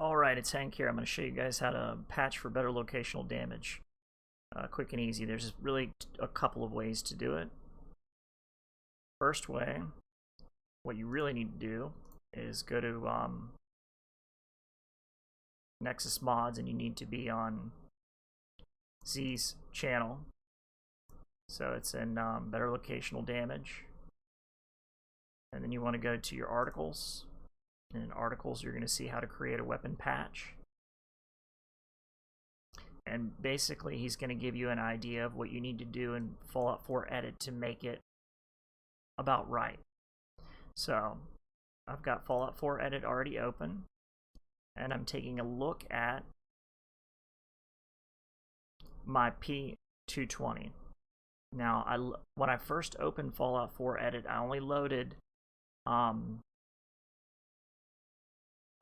Alright, it's Hank here. I'm going to show you guys how to patch for better locational damage. Quick and easy. There's really a couple of ways to do it. First way, what you really need to do is go to Nexus Mods, and you need to be on Zzyxzz channel. So it's in Better Locational Damage. And then you want to go to your articles. And in articles, you're going to see how to create a weapon patch. And basically, he's going to give you an idea of what you need to do in Fallout 4 Edit to make it about right. So, I've got Fallout 4 Edit already open, and I'm taking a look at my P220. Now, when I first opened Fallout 4 Edit, I only loaded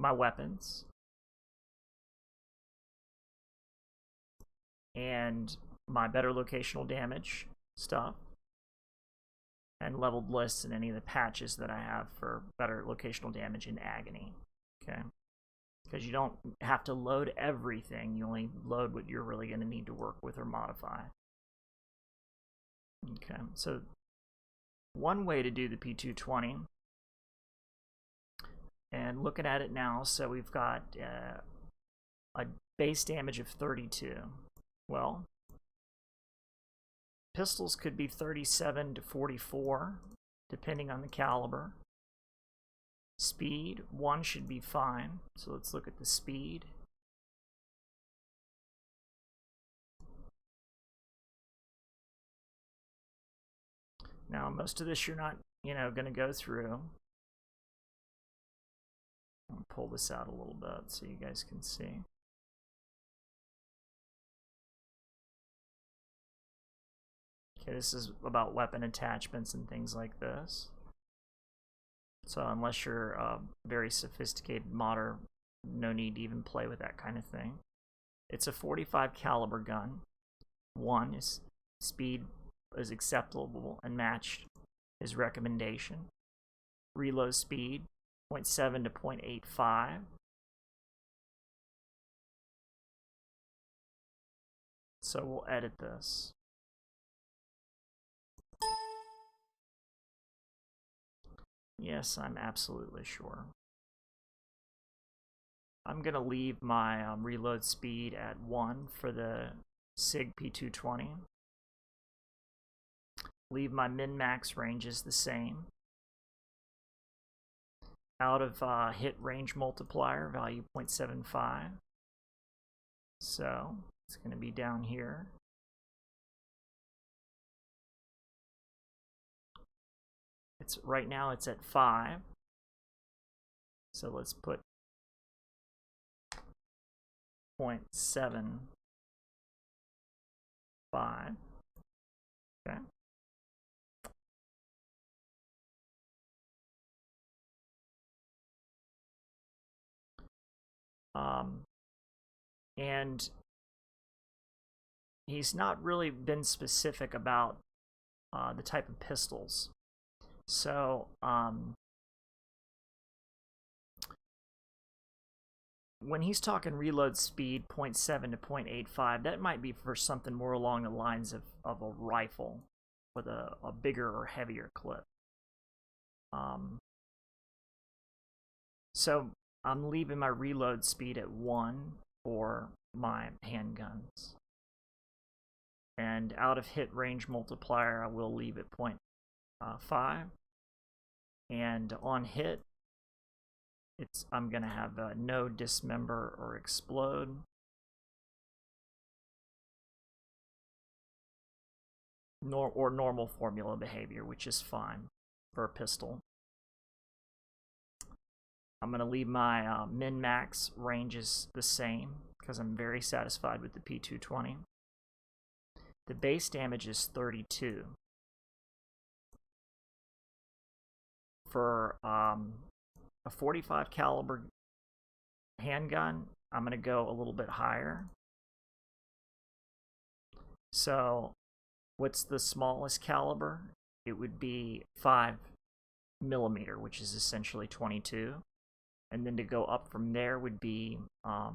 my weapons and my better locational damage stuff and leveled lists and any of the patches that I have for better locational damage in Agony. Okay, because you don't have to load everything, you only load what you're really going to need to work with or modify. Okay, so one way to do the P220, and looking at it now, so we've got a base damage of 32. Well, pistols could be 37 to 44, depending on the caliber. Speed, 1 should be fine. So let's look at the speed. Now, most of this you're not, going to go through. I'll pull this out a little bit so you guys can see. Okay, this is about weapon attachments and things like this. So unless you're a very sophisticated modder, no need to even play with that kind of thing. It's a 45 caliber gun. 1 is speed is acceptable and matched his recommendation. Reload speed 0.7 to 0.85. So we'll edit this. Yes, I'm absolutely sure. I'm going to leave my reload speed at 1 for the SIG P220. Leave my min-max ranges the same. Out of hit range multiplier, value 0.75. So it's going to be down here. Right now it's at 5. So let's put 0.75. Okay. And he's not really been specific about the type of pistols. So, when he's talking reload speed 0.7 to 0.85, that might be for something more along the lines of a rifle with a bigger or heavier clip. So I'm leaving my reload speed at 1 for my handguns. And out of hit range multiplier, I will leave it 0.5. And on hit, I'm going to have no dismember or explode. Or normal formula behavior, which is fine for a pistol. I'm going to leave my min-max ranges the same because I'm very satisfied with the P220. The base damage is 32. For a 45 caliber handgun, I'm going to go a little bit higher. So what's the smallest caliber? It would be 5mm, which is essentially 22. And then to go up from there would be, I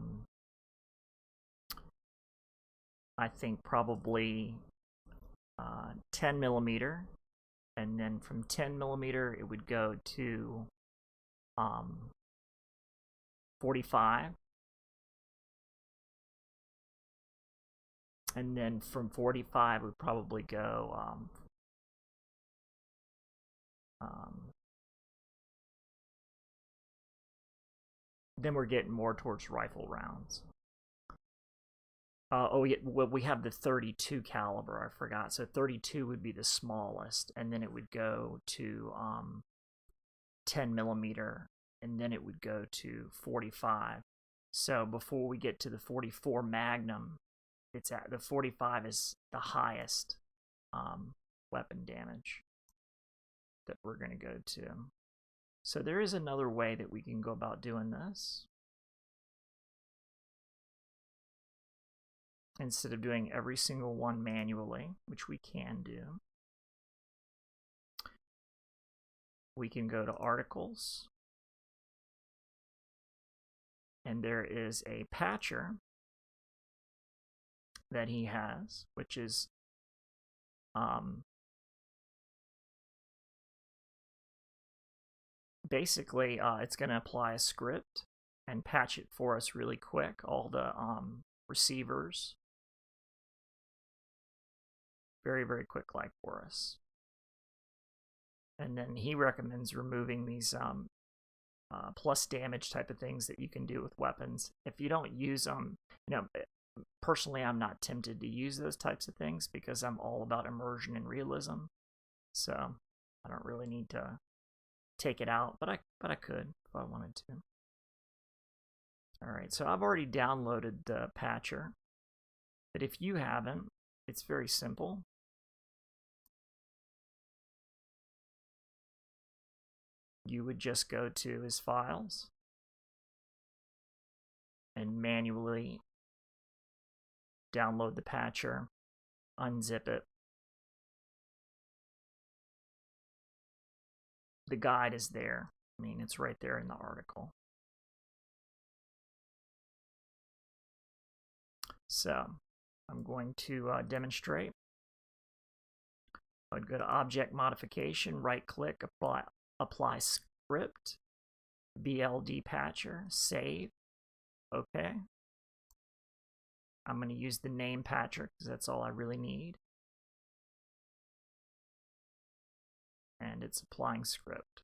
think probably 10 millimeter, and then from 10 millimeter it would go to 45, and then from 45 would probably go then we're getting more towards rifle rounds. Oh yeah, well, we have the 32 caliber, I forgot. So 32 would be the smallest, and then it would go to 10 millimeter, and then it would go to 45. So before we get to the 44 Magnum, it's at the 45 is the highest weapon damage that we're going to go to. So there is another way that we can go about doing this. Instead of doing every single one manually, which we can do, we can go to Articles, and there is a patcher that he has, which is basically it's going to apply a script and patch it for us really quick, all the receivers, very, very quick like for us. And then he recommends removing these plus damage type of things that you can do with weapons. If you don't use them, you know, personally I'm not tempted to use those types of things because I'm all about immersion and realism. So I don't really need to take it out, but I could if I wanted to. Alright, so I've already downloaded the patcher, but if you haven't, it's very simple. You would just go to his files and manually download the patcher, unzip it. The guide is there. I mean, it's right there in the article. So I'm going to demonstrate. I would go to Object Modification, right-click, apply Script, BLD-Patcher, Save, OK. I'm going to use the name patcher because that's all I really need. And it's applying script.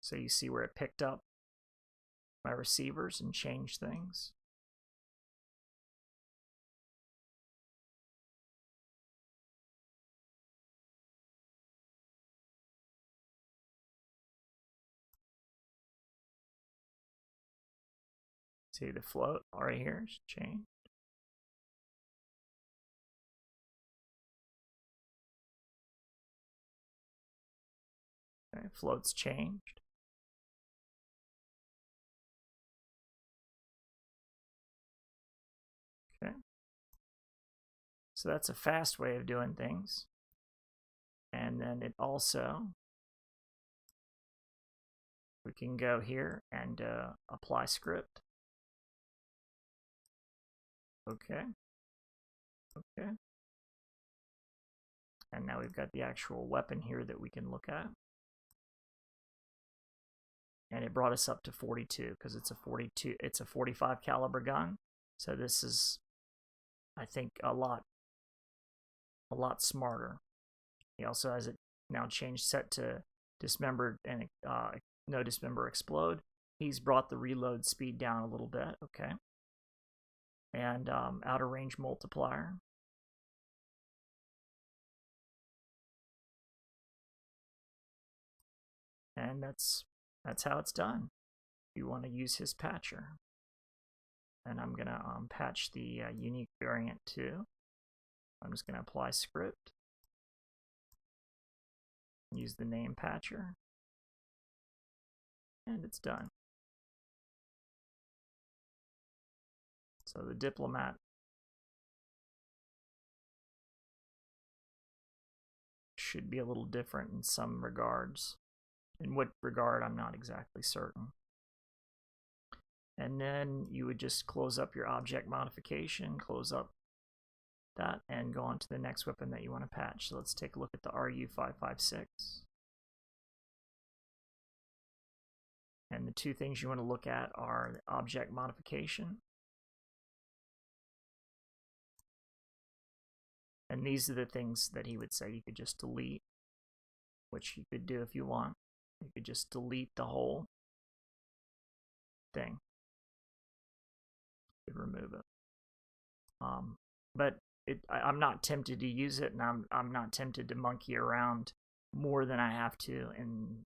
So you see where it picked up my receivers and changed things. See the float right here is changed. Okay, float's changed. Okay. So that's a fast way of doing things. And then it also, we can go here and apply script. Okay. Okay. And now we've got the actual weapon here that we can look at. And it brought us up to 42 because it's a 45 caliber gun. So this is, I think, a lot smarter. He also has it now changed set to dismembered and no dismember explode. He's brought the reload speed down a little bit. Okay. And outer range multiplier. And that's how it's done. You want to use his patcher. And I'm going to patch the unique variant too. I'm just going to apply script. Use the name patcher. And it's done. So the Diplomat should be a little different in some regards. In what regard, I'm not exactly certain. And then you would just close up your object modification, close up that, and go on to the next weapon that you want to patch. So let's take a look at the RU556. And the two things you want to look at are the object modification. And these are the things that he would say you could just delete, which you could do if you want. You could just delete the whole thing. You could remove it. But I'm not tempted to use it, and I'm not tempted to monkey around more than I have to in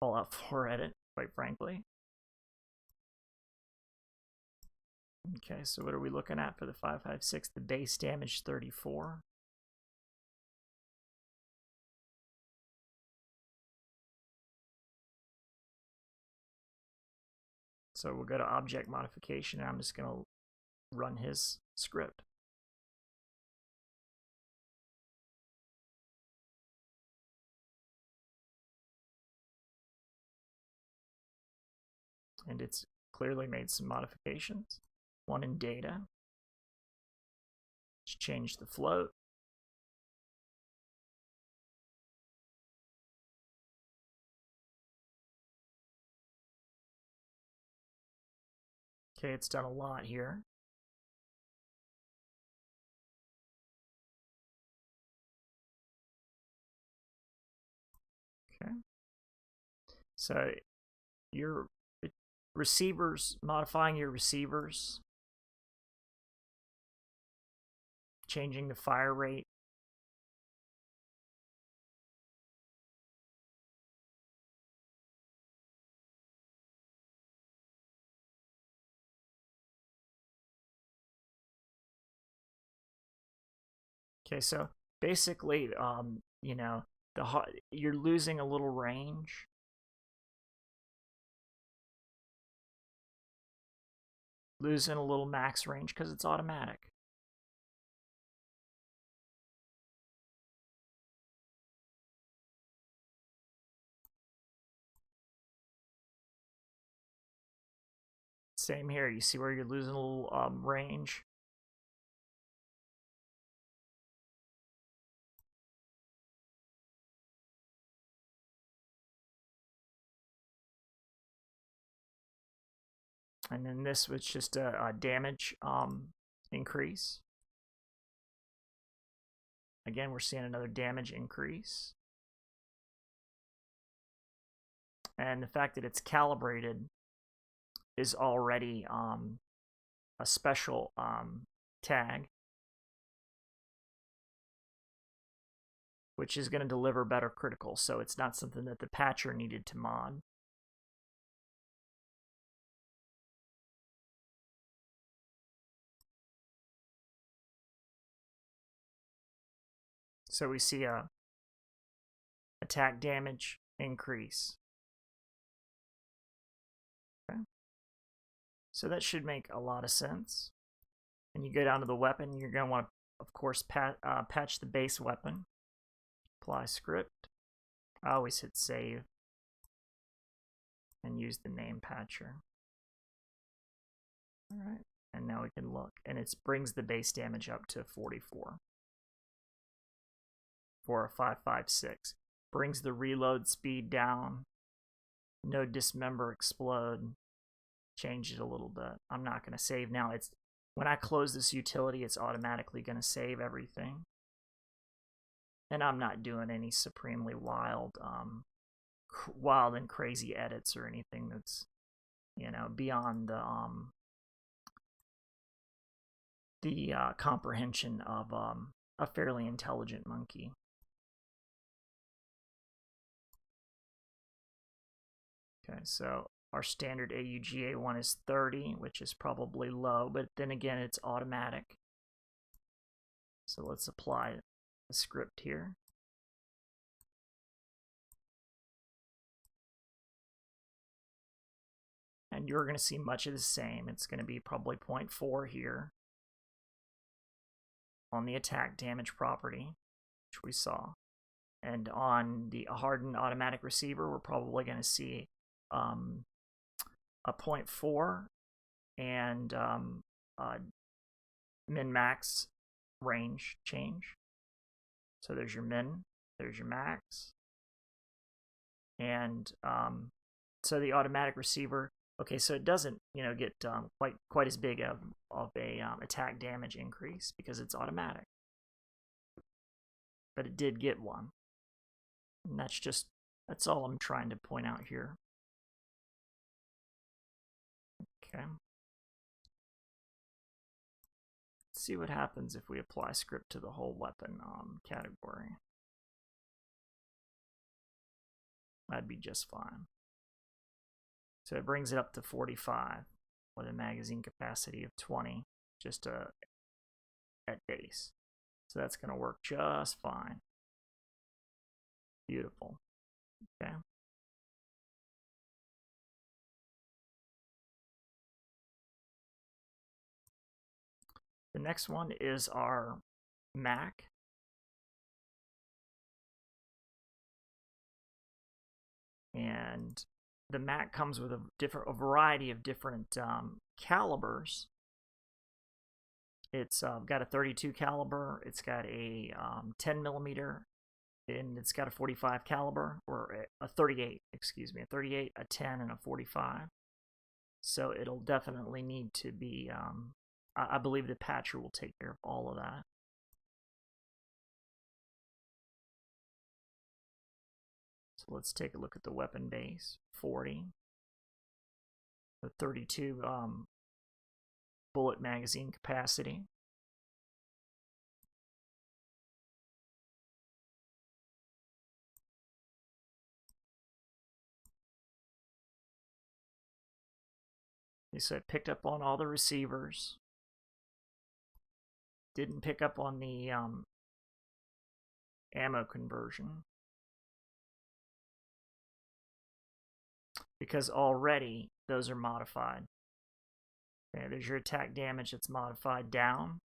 Fallout 4 edit, quite frankly. Okay, so what are we looking at for the 5.56? The base damage 34. So we'll go to object modification, and I'm just going to run his script. And it's clearly made some modifications. One in data. Just change the float. Okay, it's done a lot here. Okay. So your receivers, modifying your receivers, changing the fire rate. Okay, so basically, you know, you're losing a little range. Losing a little max range because it's automatic. Same here. You see where you're losing a little range? And then this was just a damage increase. Again, we're seeing another damage increase. And the fact that it's calibrated is already a special tag, which is going to deliver better critical. So it's not something that the patcher needed to mod. So we see a attack damage increase. Okay. So that should make a lot of sense. And you go down to the weapon, you're going to want to, of course, patch the base weapon. Apply script. I always hit save and use the name patcher. All right, and now we can look, and it brings the base damage up to 44 for a 5.56. Brings the reload speed down. No dismember explode. Change it a little bit. I'm not going to save now. It's when I close this utility, it's automatically going to save everything. And I'm not doing any supremely wild and crazy edits or anything that's, you know, beyond the comprehension of a fairly intelligent monkey. Okay, so our standard AUGA1 is 30, which is probably low, but then again, it's automatic. So let's apply the script here. And you're going to see much of the same. It's going to be probably 0.4 here on the attack damage property, which we saw. And on the hardened automatic receiver, we're probably going to see a 0.4 and min-max range change. So there's your min, there's your max. And so the automatic receiver, okay, so it doesn't, you know, get quite as big of a attack damage increase because it's automatic. But it did get one. And that's all I'm trying to point out here. Okay. Let's see what happens if we apply script to the whole weapon category. That'd be just fine. So it brings it up to 45 with a magazine capacity of 20 just at base. So that's going to work just fine. Beautiful. Okay. The next one is our Mac. And the Mac comes with a variety of different calibers. It's got a 32 caliber, it's got a 10 millimeter, and it's got a 45 caliber, or a 38, excuse me, a 38, a 10, and a 45. So it'll definitely need to be, I believe the patcher will take care of all of that. So let's take a look at the weapon base. 40. The 32 bullet magazine capacity. So it picked up on all the receivers. Didn't pick up on the ammo conversion. Because already those are modified. Okay, there's your attack damage that's modified down.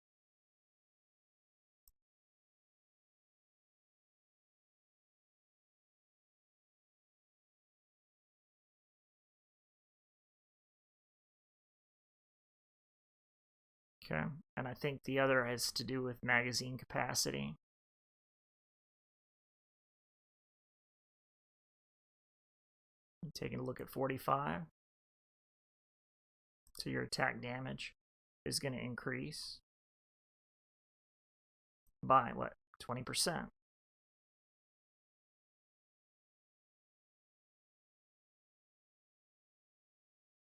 Okay, and I think the other has to do with magazine capacity. Taking a look at 45. So your attack damage is going to increase by what? 20%.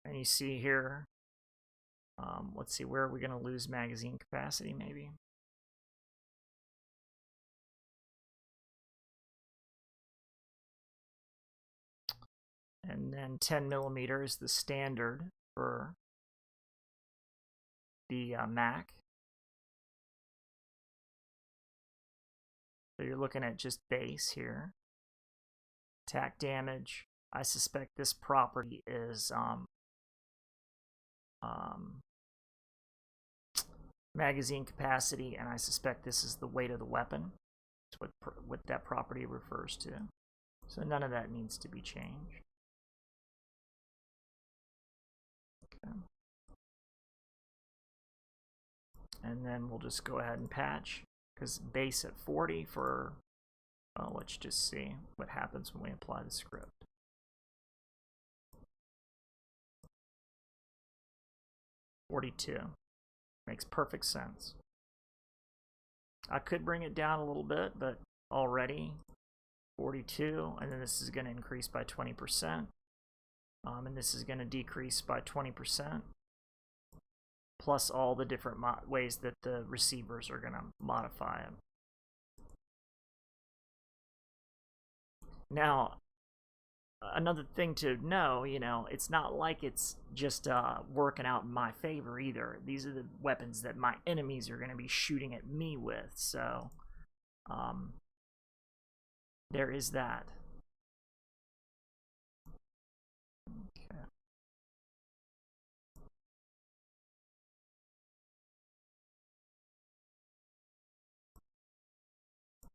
And you see here, let's see, where are we going to lose magazine capacity maybe? And then 10 millimeters, the standard for the Mac. So you're looking at just base here. Attack damage. I suspect this property is magazine capacity, and I suspect this is the weight of the weapon. That's what that property refers to. So none of that needs to be changed. Okay. And then we'll just go ahead and patch, because base at 40 for, well, let's just see what happens when we apply the script. $42. Makes perfect sense. I could bring it down a little bit, but already 42, and then this is going to increase by 20%. And this is going to decrease by 20%, plus all the different ways that the receivers are going to modify it. Now, another thing to know, you know, it's not like it's just working out in my favor either. These are the weapons that my enemies are going to be shooting at me with, so there is that. Okay.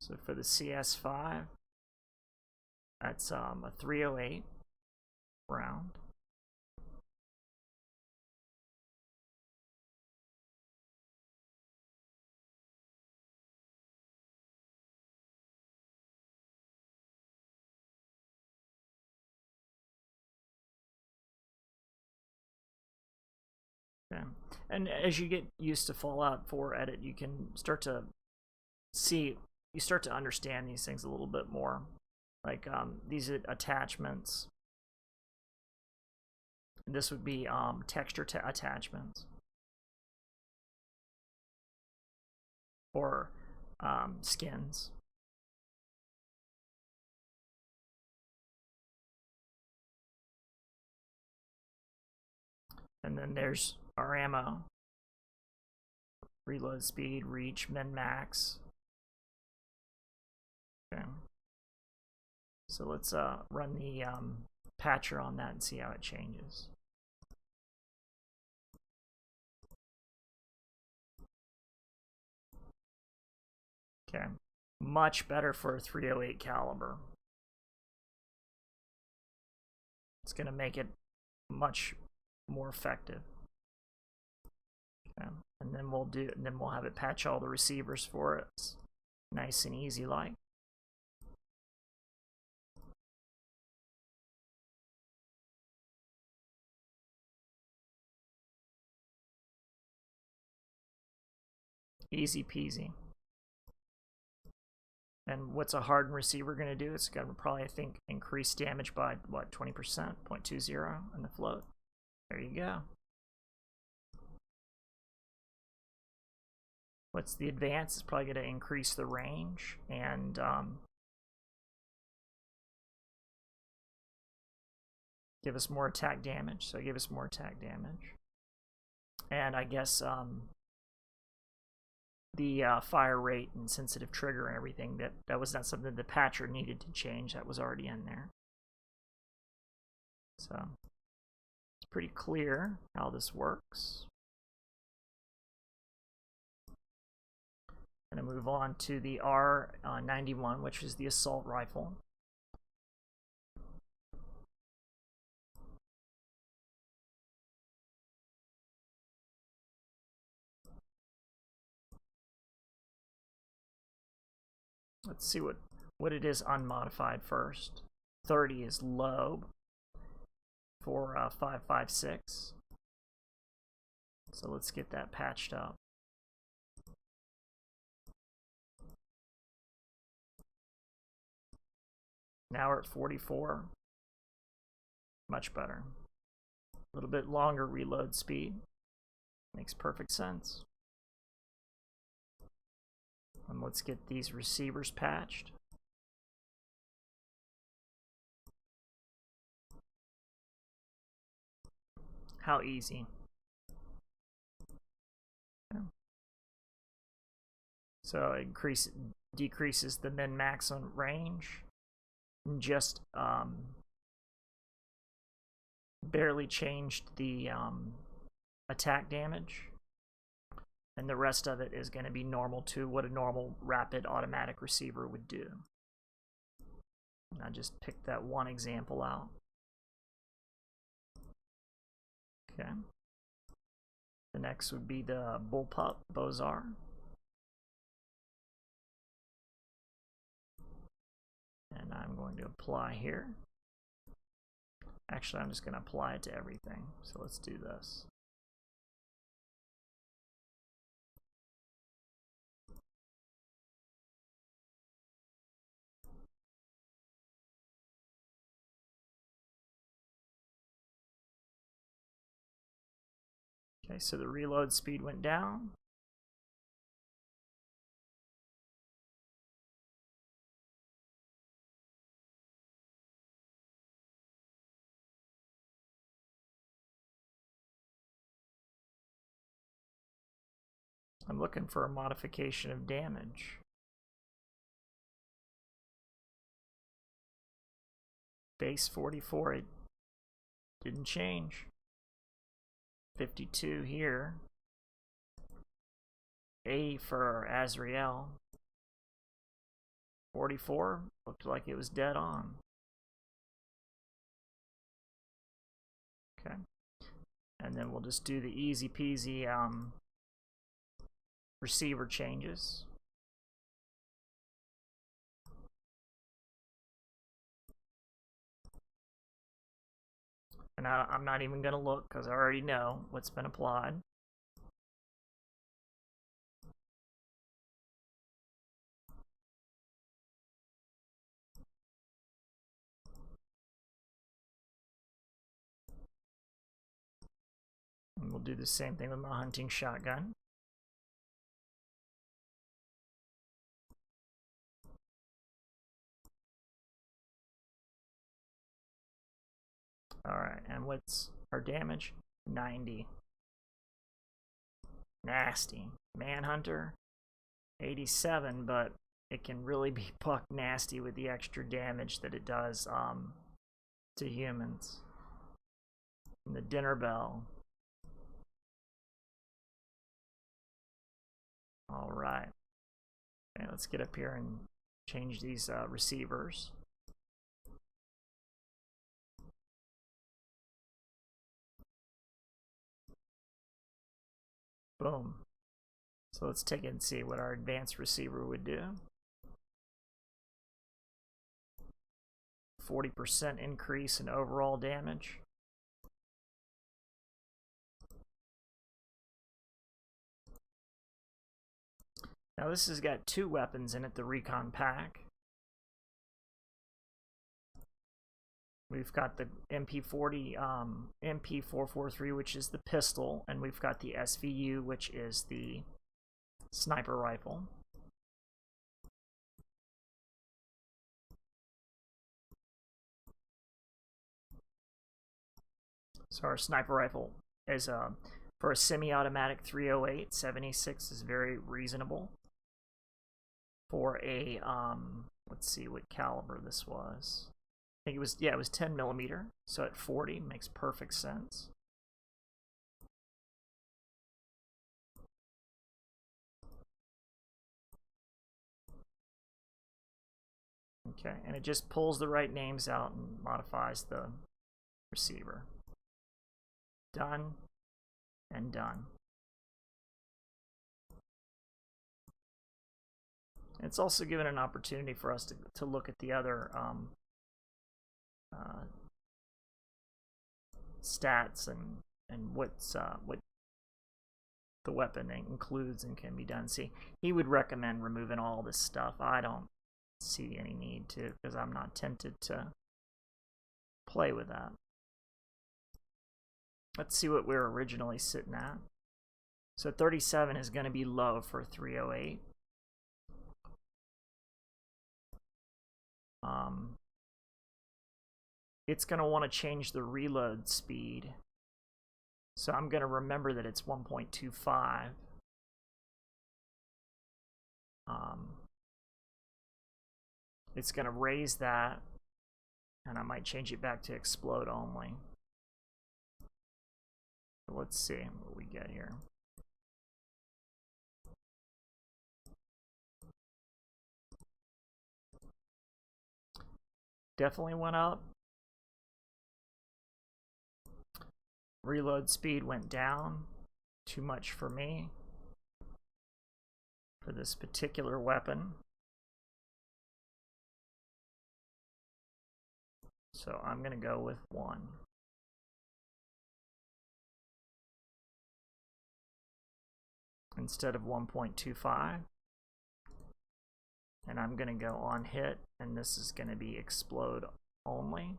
So for the CS5, That's a 308 round. Okay. And as you get used to Fallout 4 edit, you can start to understand these things a little bit more. Like these attachments. This would be texture attachments. Or skins. And then there's our ammo. Reload speed, reach, min max. Okay. So let's run the patcher on that and see how it changes. Okay. Much better for a 308 caliber. It's going to make it much more effective. Okay. And then we'll have it patch all the receivers for it. It's nice and easy like. Easy peasy. And what's a hardened receiver going to do? It's going to probably, I think, increase damage by, what, 20%? 0.20 in the float. There you go. What's the advance? It's probably going to increase the range and give us more attack damage. So give us more attack damage. And I guess the fire rate and sensitive trigger and everything, that was not something the patcher needed to change. That was already in there. So it's pretty clear how this works. I'm going to move on to the R91, which is the assault rifle. Let's see what it is unmodified first. 30 is low for 5.56. So let's get that patched up. Now we're at 44. Much better. A little bit longer reload speed. Makes perfect sense. And let's get these receivers patched. How easy. Okay. So it decreases the min-max on range. Just barely changed the attack damage. And the rest of it is going to be normal to what a normal rapid automatic receiver would do. And I just picked that one example out. Okay. The next would be the Bullpup Bozar. And I'm going to apply here. Actually, I'm just going to apply it to everything. So let's do this. Okay, so the reload speed went down. I'm looking for a modification of damage. Base 44, it didn't change. 52 here. A for Azrael. 44 looked like it was dead on. And then we'll just do the easy peasy receiver changes. And I'm not even going to look because I already know what's been applied. And we'll do the same thing with my hunting shotgun. Alright, and what's our damage? 90. Nasty. Manhunter, 87, but it can really be buck nasty with the extra damage that it does to humans. And the dinner bell. Alright. Okay, let's get up here and change these receivers. Boom. So let's take it and see what our advanced receiver would do. 40% increase in overall damage. Now this has got 2 weapons in it, the recon pack. We've got the MP40, MP443, which is the pistol, and we've got the SVU, which is the sniper rifle. So our sniper rifle is for a semi-automatic 308, 76 is very reasonable. For a let's see what caliber this was. I think it was, yeah, it was 10 millimeter, so at 40 makes perfect sense. Okay, and it just pulls the right names out and modifies the receiver. Done and done. It's also given an opportunity for us to look at the other stats and what the weapon includes and can be done. See, he would recommend removing all this stuff. I don't see any need to, because I'm not tempted to play with that. Let's see what we're originally sitting at. So 37 is going to be low for 308. It's going to want to change the reload speed. So I'm going to remember that it's 1.25. It's going to raise that, and I might change it back to explode only. So let's see what we get here. Definitely went up. Reload speed went down. Too much for me for this particular weapon. So I'm going to go with 1. Instead of 1.25. And I'm going to go on hit, and this is going to be explode only.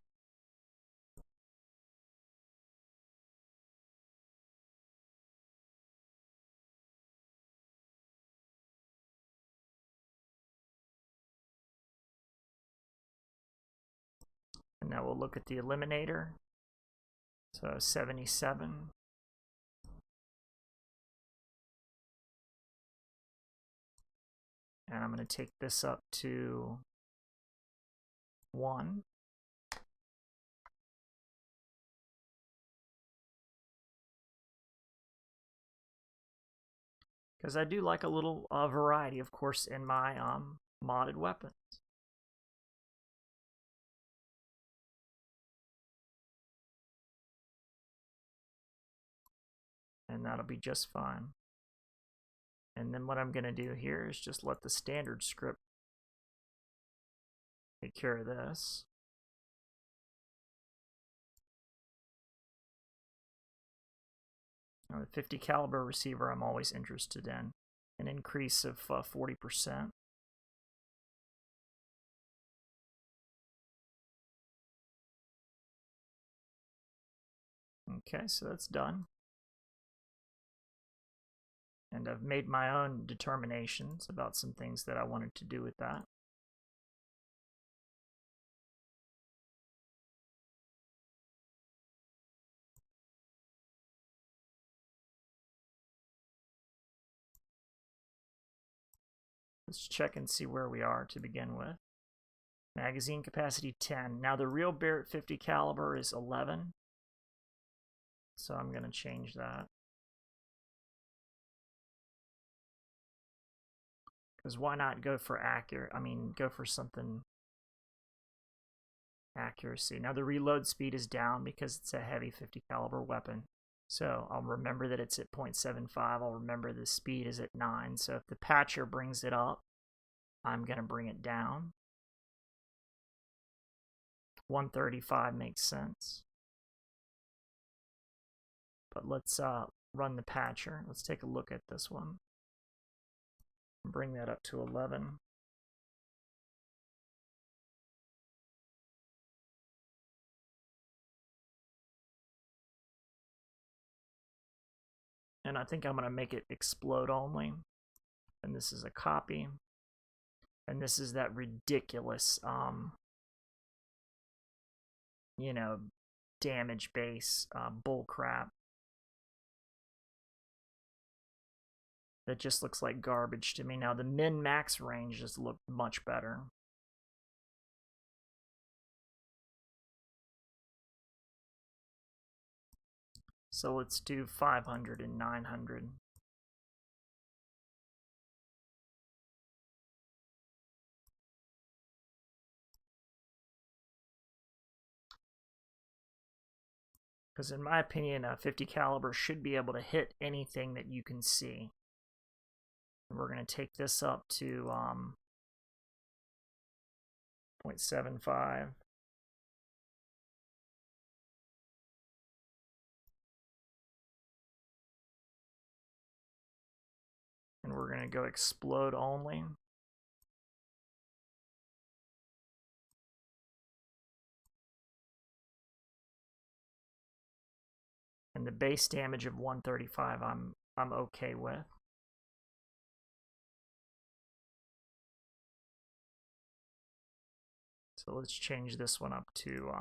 And now we'll look at the Eliminator. So 77. And I'm going to take this up to 1. Because I do like a little variety, of course, in my modded weapons. that'll be just fine. And then what I'm going to do here is just let the standard script take care of this. Now, the 50 caliber receiver I'm always interested in. An increase of 40%. Okay, so that's done. And I've made my own determinations about some things that I wanted to do with that. Let's check and see where we are to begin with. Magazine capacity 10. Now the real BiRaitBec 50 caliber is 11. So I'm going to change that. Because why not go for accurate? I mean, go for something accuracy. Now the reload speed is down because it's a heavy 50 caliber weapon. So I'll remember that it's at 0.75. I'll remember the speed is at 9. So if the patcher brings it up, I'm going to bring it down. 135 makes sense. But let's run the patcher. Let's take a look at this one. Bring that up to 11. And I think I'm going to make it explode only. And this is a copy. And this is that ridiculous, you know, damage base bull crap. That just looks like garbage to me. Now the min-max range just looked much better. So let's do 500 and 900. Because in my opinion, a 50 caliber should be able to hit anything that you can see. And we're going to take this up to 0.75. And we're going to go explode only. And the base damage of 135 I'm okay with. So let's change this one up to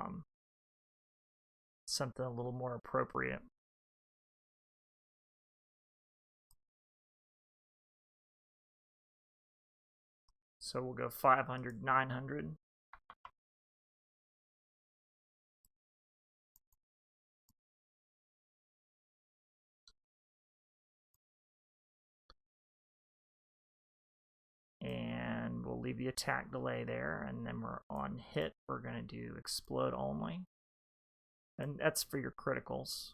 something a little more appropriate. So we'll go 500, 900. And we'll leave the attack delay there, and then we're on hit. We're going to do explode only. And that's for your criticals.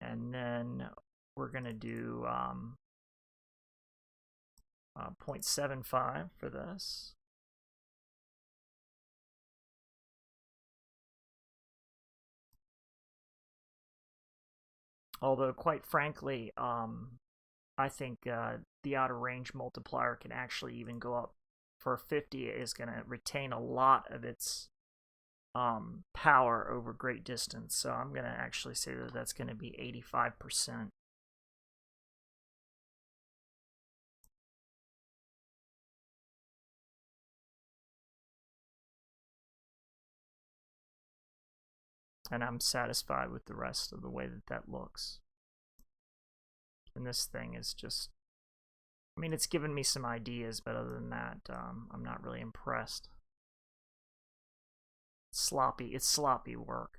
And then we're going to do 0.75 for this. Although, quite frankly, I think the outer range multiplier can actually even go up for 50. It is going to retain a lot of its power over great distance. So I'm going to actually say that that's going to be 85%. And I'm satisfied with the rest of the way that that looks. And this thing is just, I mean, it's given me some ideas, but other than that, I'm not really impressed. It's sloppy work.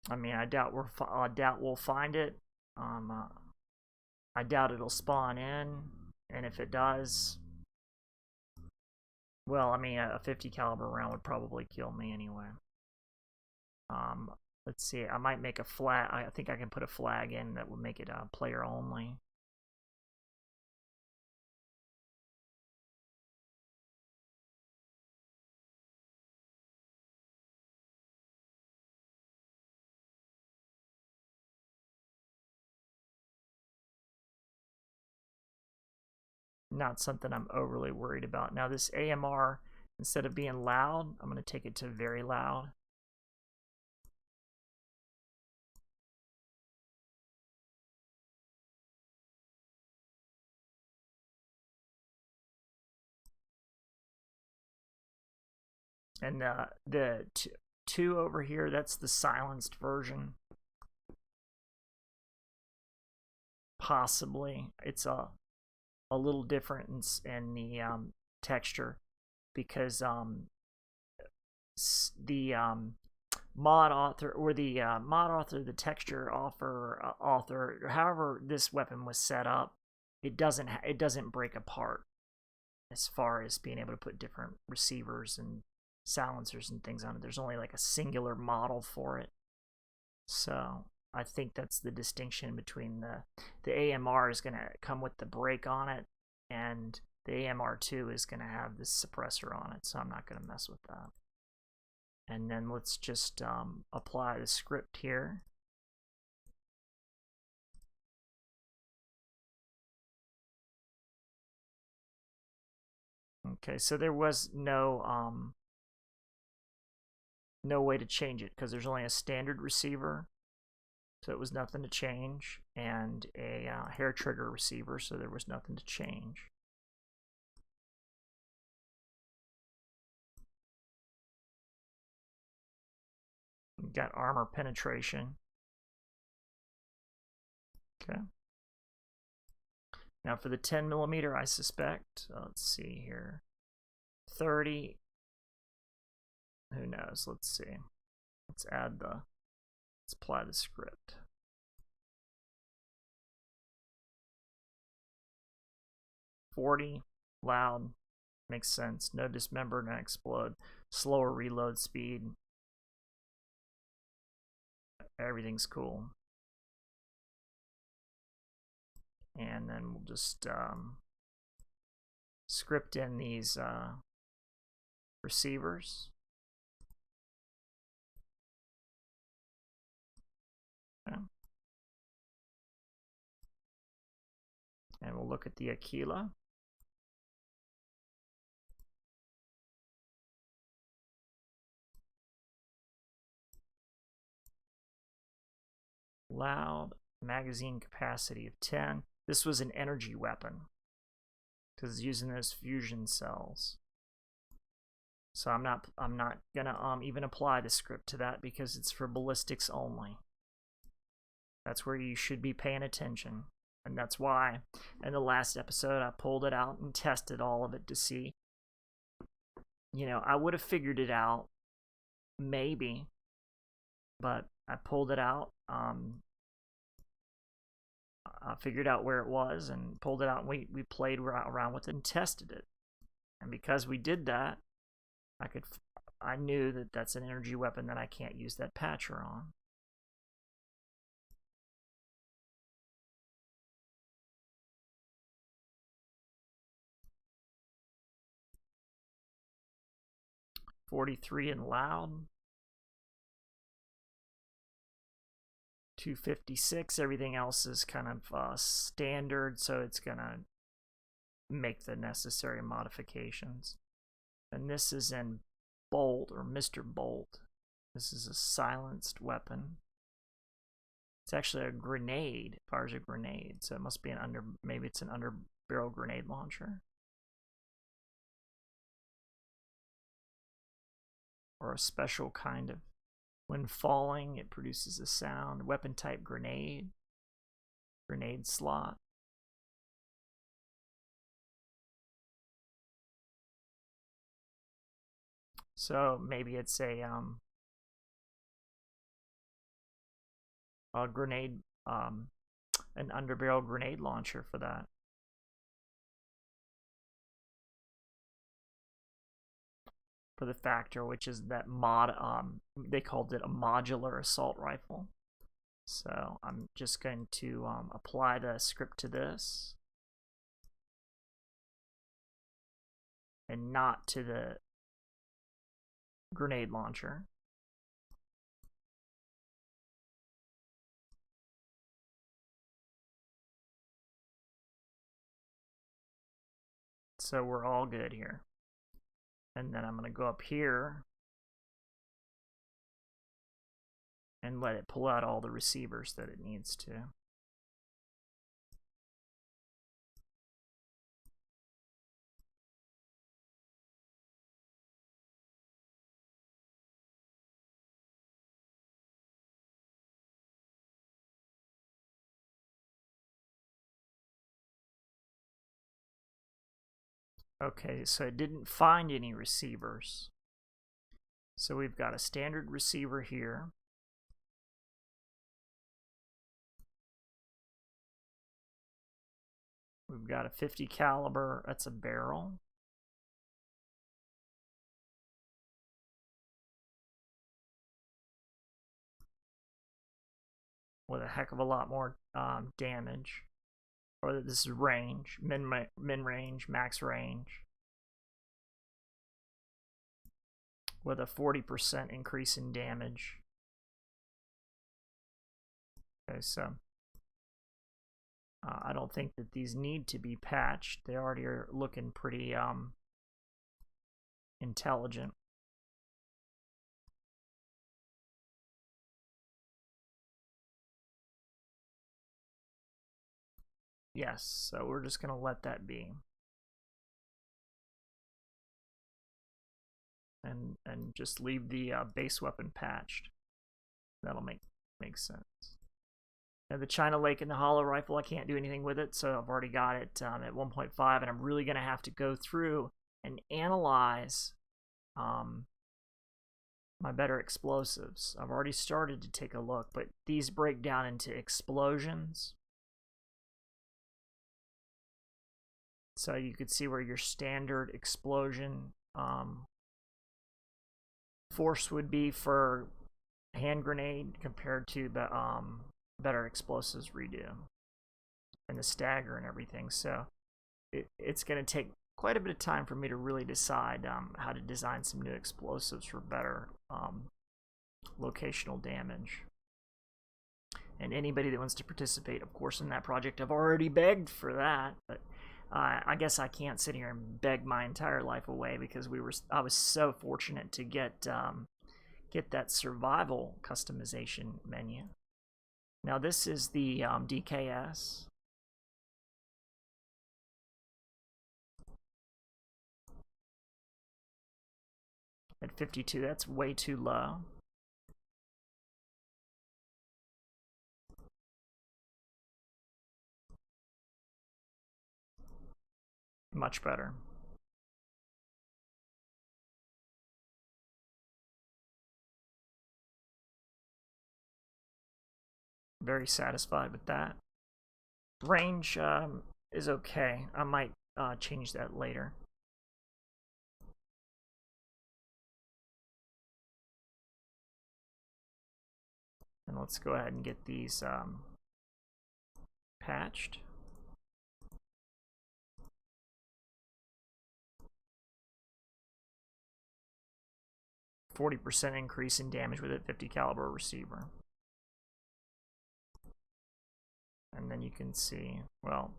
I mean, I doubt we'll find it. I doubt it'll spawn in, and if it does, Well, I mean, a 50 caliber round would probably kill me anyway. Let's see. I might make a flag. I think I can put a flag in that would make it player only. Not something I'm overly worried about. Now this AMR, instead of being loud, I'm going to take it to very loud. And the two over here, that's the silenced version. Possibly. It's a little different in the texture because the mod author or the mod author, the texture author, however this weapon was set up, it doesn't break apart as far as being able to put different receivers and silencers and things on it. There's only like a singular model for it. So I think that's the distinction between the AMR is going to come with the brake on it, and the AMR2 is going to have this suppressor on it, so I'm not going to mess with that. And then let's just apply the script here. Okay, so there was no way to change it because there's only a standard receiver, so it was nothing to change, and a hair trigger receiver, so there was nothing to change. We've got armor penetration. Okay. Now for the 10mm, I suspect, let's see here, 30, who knows, let's see. Let's apply the script. .40, loud, makes sense. No dismember, no explode. Slower reload speed. Everything's cool. And then we'll just script in these receivers. Okay. And we'll look at the AQUILA. Loud, magazine capacity of 10. This was an energy weapon because it's using those fusion cells. So I'm not gonna even apply the script to that because it's for ballistics only. That's where you should be paying attention. And that's why in the last episode I pulled it out and tested all of it to see. You know, I would have figured it out, maybe, but I pulled it out. I figured out where it was and pulled it out, and we played around with it and tested it. And because we did that, I knew that that's an energy weapon that I can't use that patcher on. .43 and loud. 256. Everything else is kind of standard, so it's gonna make the necessary modifications. And this is in Bolt, or Mr. Bolt. This is a silenced weapon. It's actually a grenade. It fires a grenade, so it must be maybe it's an under barrel grenade launcher. Or a special kind of, when falling, it produces a sound. Weapon type grenade. Grenade slot. So maybe it's a grenade, an underbarrel grenade launcher for that. for the factor, which is that they called it a modular assault rifle. So I'm just going to apply the script to this and not to the grenade launcher. So we're all good here. And then I'm going to go up here and let it pull out all the receivers that it needs to. Okay, so it didn't find any receivers. So we've got a standard receiver here. We've got a 50 caliber, that's a barrel. With a heck of a lot more damage. Or this is range, min range, max range. With a 40% increase in damage. Okay, so I don't think that these need to be patched. They already are looking pretty intelligent. Yes, so we're just going to let that be. And just leave the base weapon patched. That'll make sense. Now the China Lake and the hollow rifle, I can't do anything with it, so I've already got it at 1.5, and I'm really going to have to go through and analyze my better explosives. I've already started to take a look, but these break down into explosions. So you could see where your standard explosion force would be for hand grenade compared to the better explosives redo and the stagger and everything. So it's going to take quite a bit of time for me to really decide how to design some new explosives for better locational damage. And anybody that wants to participate, of course, in that project, I've already begged for that, but I guess I can't sit here and beg my entire life away, because I was so fortunate to get that survival customization menu. Now this is the DKS. At 52, that's way too low. Much better. Very satisfied with that. Range is okay. I might change that later. And let's go ahead and get these patched. %40 increase in damage with a 50 caliber receiver. And then you can see, well,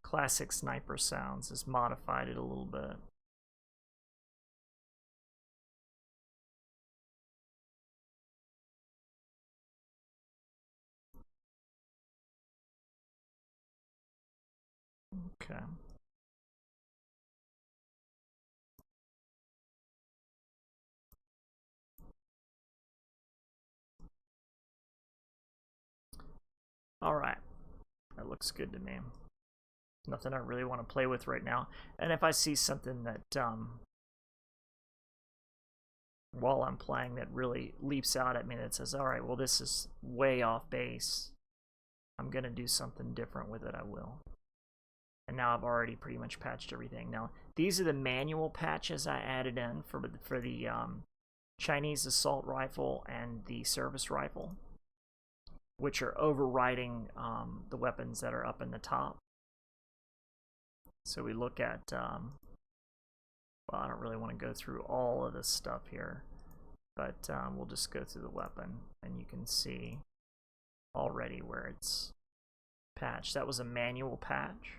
classic sniper sounds has modified it a little bit. Okay. All right, that looks good to me. Nothing I really want to play with right now. And if I see something that, while I'm playing, that really leaps out at me that says, all right, well, this is way off base, I'm going to do something different with it, I will. And now I've already pretty much patched everything. Now, these are the manual patches I added in for the Chinese assault rifle and the service rifle, which are overriding the weapons that are up in the top. So we look at, well, I don't really want to go through all of this stuff here, but we'll just go through the weapon, and you can see already where it's patched. That was a manual patch,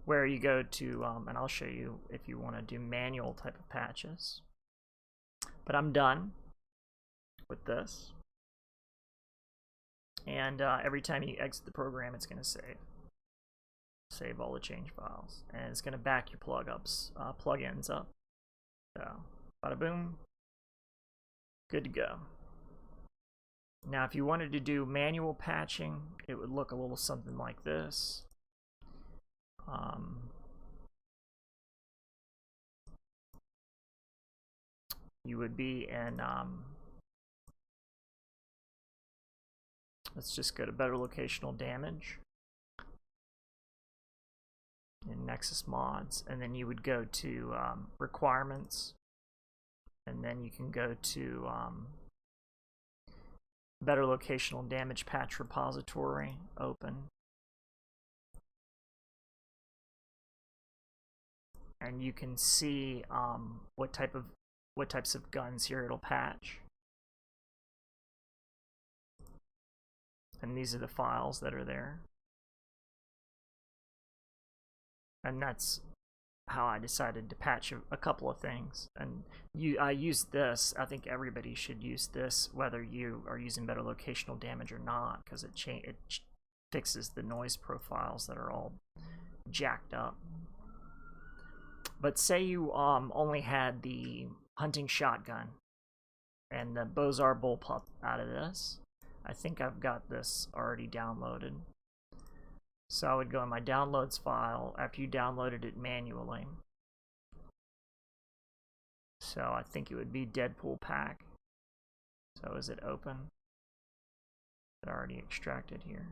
where you go to, and I'll show you if you want to do manual type of patches. But I'm done with this. And every time you exit the program, it's going to save all the change files, and it's going to back your plugins up. So, bada boom, good to go. Now, if you wanted to do manual patching, it would look a little something like this. You would be in, let's just go to Better Locational Damage in Nexus Mods, and then you would go to Requirements, and then you can go to Better Locational Damage Patch Repository, open. And you can see what types of guns here it'll patch. And these are the files that are there. And that's how I decided to patch a couple of things. And I used this. I think everybody should use this, whether you are using Better Locational Damage or not, because it fixes the noise profiles that are all jacked up. But say you only had the hunting shotgun and the Bozar Bullpup out of this. I think I've got this already downloaded. So I would go in my downloads file after you downloaded it manually. So I think it would be Deadpool pack. So is it open? Is it already extracted here?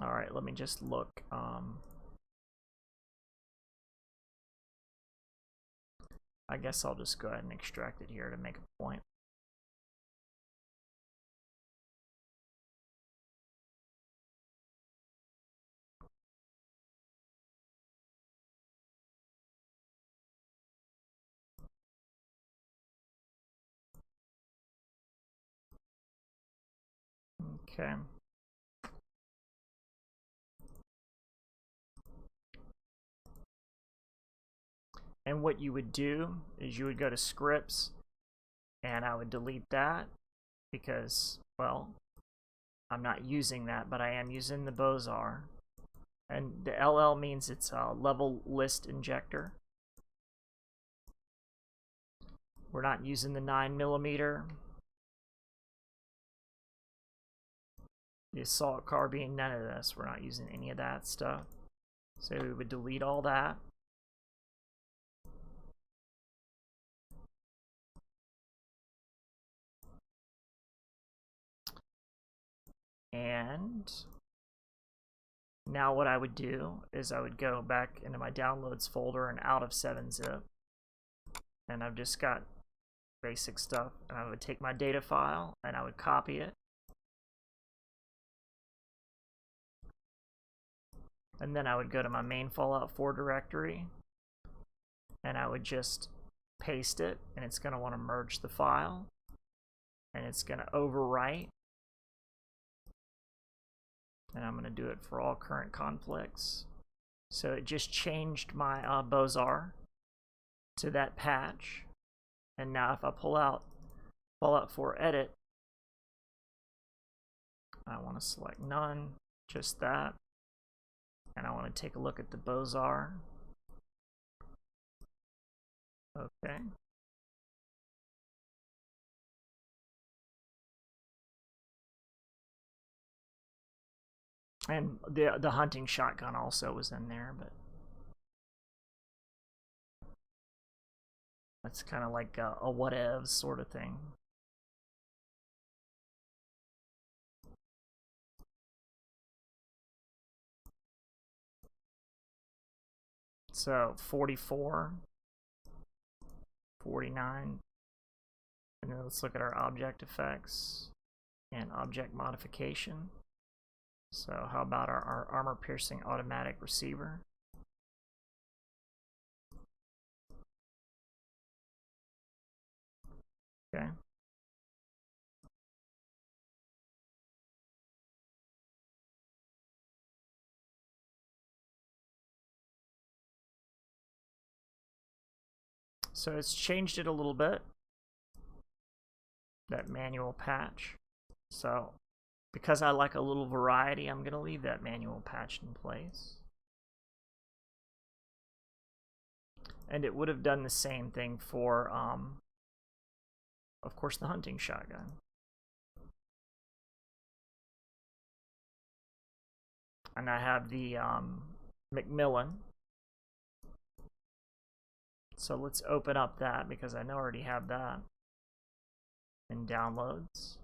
All right, let me just look. I guess I'll just go ahead and extract it here to make a point. Okay. And what you would do is you would go to scripts, and I would delete that because, well, I'm not using that, but I am using the Bozar. And the LL means it's a level list injector. We're not using the 9mm. The assault carbine, none of this. We're not using any of that stuff. So we would delete all that. And now what I would do is I would go back into my downloads folder and out of 7-zip. And I've just got basic stuff. And I would take my data file and I would copy it. And then I would go to my main Fallout 4 directory and I would just paste it, and it's going to want to merge the file, and it's going to overwrite. And I'm going to do it for all current conflicts. So it just changed my Bozar to that patch. And now if I pull out Fallout 4 Edit, I want to select none, just that. And I want to take a look at the Bozar. Okay. And the hunting shotgun also was in there, but That's kind of like a whatevs sort of thing. So 44, 49, and then let's look at our object effects and object modification. So how about our armor piercing automatic receiver? Okay. So it's changed it a little bit, that manual patch. So because I like a little variety, I'm going to leave that manual patch in place. And it would have done the same thing for, of course, the hunting shotgun. And I have the McMillan. So let's open up that because I know I already have that in downloads,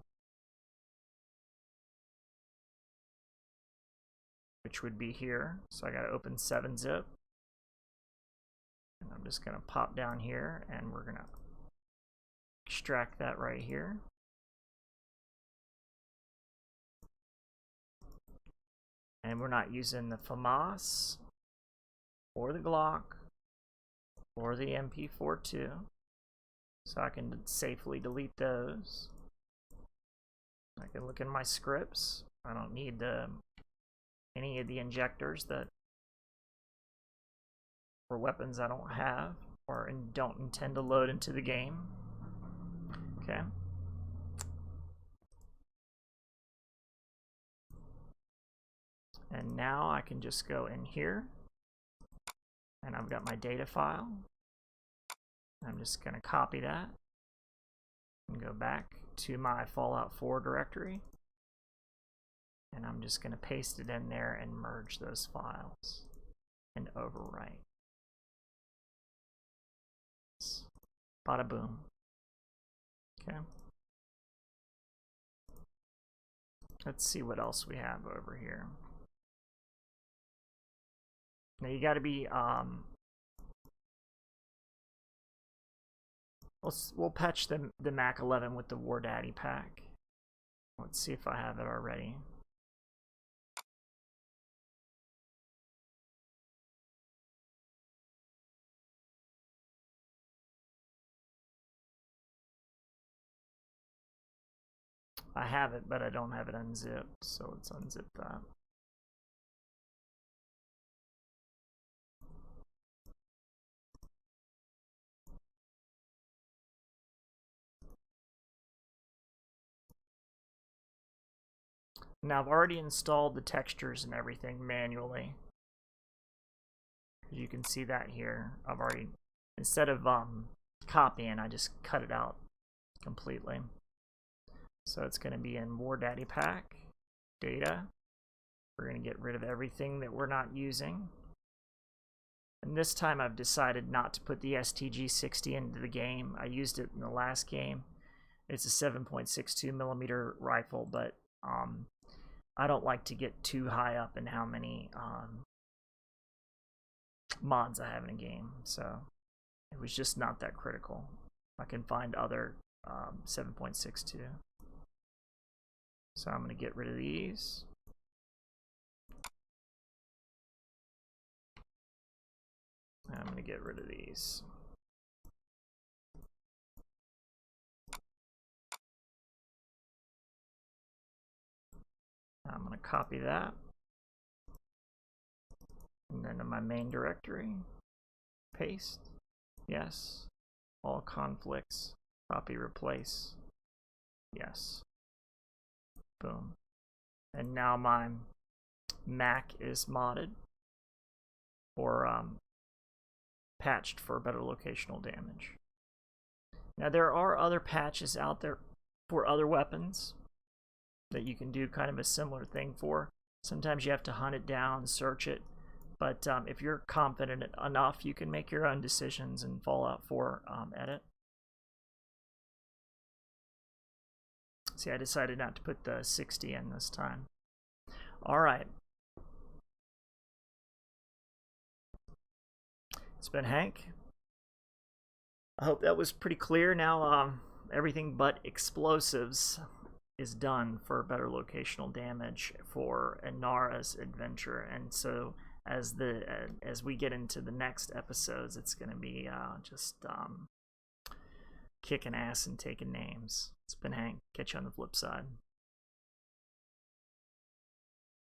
which would be here. So I got to open 7-zip. And I'm just going to pop down here and we're going to extract that right here. And we're not using the FAMAS or the Glock or the MP42, so I can safely delete those. I can look in my scripts. I don't need any of the injectors that for weapons I don't have or don't intend to load into the game. Okay. And now I can just go in here and I've got my data file. I'm just going to copy that and go back to my Fallout 4 directory. And I'm just going to paste it in there and merge those files and overwrite. Bada boom. Okay. Let's see what else we have over here. Now you got to be we'll patch the Mac 11 with the War Daddy pack. Let's see if I have it already. I have it, but I don't have it unzipped, so let's unzip that. Now I've already installed the textures and everything manually. You can see that here. I've already, instead of copying, I just cut it out completely. So it's going to be in War Daddy pack, data. We're going to get rid of everything that we're not using. And this time I've decided not to put the STG-60 into the game. I used it in the last game. It's a 7.62 millimeter rifle, but I don't like to get too high up in how many mods I have in a game, so it was just not that critical. I can find other 7.62. So I'm going to get rid of these. I'm going to get rid of these. I'm going to copy that. And then in my main directory, paste, yes. All conflicts, copy, replace, yes. Boom. And now my Mac is modded or patched for better locational damage. Now there are other patches out there for other weapons that you can do kind of a similar thing for. Sometimes you have to hunt it down, search it, But if you're confident enough, you can make your own decisions in Fallout 4 edit. See, I decided not to put the 60 in this time. All right. It's been Hank. I hope that was pretty clear. Now everything but explosives is done for Better Locational Damage for Inara's adventure, and so as we get into the next episodes, it's going to be just kicking ass and taking names. It's been Hank. Catch you on the flip side.